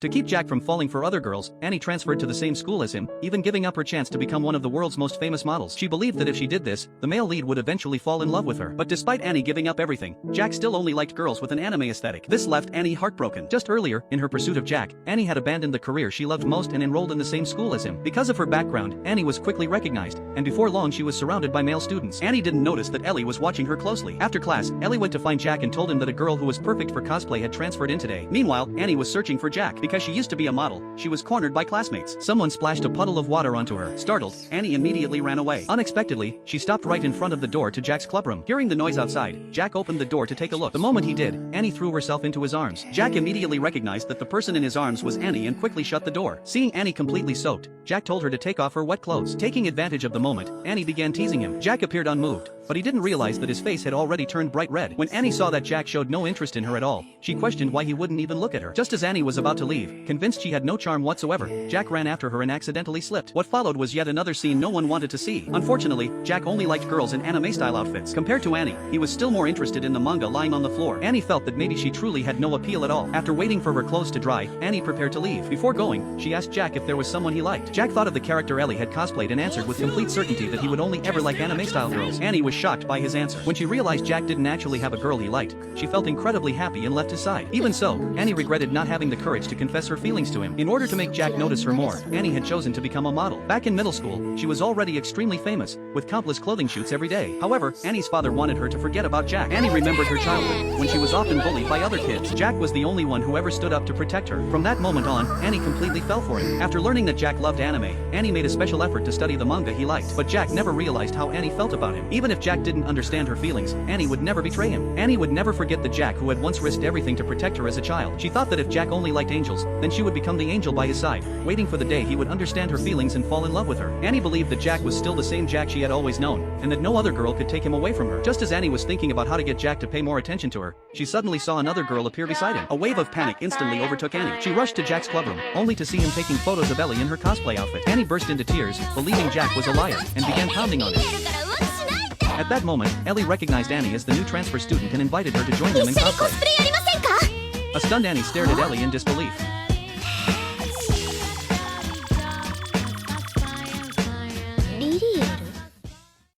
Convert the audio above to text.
To keep Jack from falling for other girls, Annie transferred to the same school as him, even giving up her chance to become one of the world's most famous models. She believed that if she did this, the male lead would eventually fall in love with her. But despite Annie giving up everything, Jack still only liked girls with an anime aesthetic. This left Annie heartbroken. Just earlier, in her pursuit of Jack, Annie had abandoned the career she loved most and enrolled in the same school as him. Because of her background, Annie was quickly recognized, and before long she was surrounded by male students. Annie didn't notice that Ellie was watching her closely. After class, Ellie went to find Jack and told him that a girl who was perfect for cosplay had transferred in today. Meanwhile, Annie was searching for Jack. Because she used to be a model, she was cornered by classmates. Someone splashed a puddle of water onto her. Startled, Annie immediately ran away. Unexpectedly, she stopped right in front of the door to Jack's clubroom. Hearing the noise outside, Jack opened the door to take a look. The moment he did, Annie threw herself into his arms. Jack immediately recognized that the person in his arms was Annie and quickly shut the door. Seeing Annie completely soaked, Jack told her to take off her wet clothes. Taking advantage of the moment, Annie began teasing him. Jack appeared unmoved, but he didn't realize that his face had already turned bright red. When Annie saw that Jack showed no interest in her at all, she questioned why he wouldn't even look at her. Just as Annie was about to leave, convinced she had no charm whatsoever, Jack ran after her and accidentally slipped. What followed was yet another scene no one wanted to see. Unfortunately, Jack only liked girls in anime-style outfits. Compared to Annie, he was still more interested in the manga lying on the floor. Annie felt that maybe she truly had no appeal at all. After waiting for her clothes to dry, Annie prepared to leave. Before going, she asked Jack if there was someone he liked. Jack thought of the character Ellie had cosplayed and answered with complete certainty that he would only ever like anime-style girls. Annie was shocked by his answer. When she realized Jack didn't actually have a girl he liked, she felt incredibly happy and left his side. Even so, Annie regretted not having the courage to confess her feelings to him. In order to make Jack notice her more, Annie had chosen to become a model. Back in middle school, she was already extremely famous, with countless clothing shoots every day. However, Annie's father wanted her to forget about Jack. Annie remembered her childhood, when she was often bullied by other kids. Jack was the only one who ever stood up to protect her. From that moment on, Annie completely fell for him. After learning that Jack loved anime, Annie made a special effort to study the manga he liked. But Jack never realized how Annie felt about him. Even if Jack didn't understand her feelings, Annie would never betray him. Annie would never forget the Jack who had once risked everything to protect her as a child. She thought that if Jack only liked angels, then she would become the angel by his side, waiting for the day he would understand her feelings and fall in love with her. Annie believed that Jack was still the same Jack she had always known, and that no other girl could take him away from her. Just as Annie was thinking about how to get Jack to pay more attention to her, she suddenly saw another girl appear beside him. A wave of panic instantly overtook Annie. She rushed to Jack's clubroom, only to see him taking photos of Ellie in her cosplay outfit. Annie burst into tears, believing Jack was a liar, and began pounding on him. At that moment, Ellie recognized Annie as the new transfer student and invited her to join them in cosplay. A stunned Annie stared at Ellie in disbelief.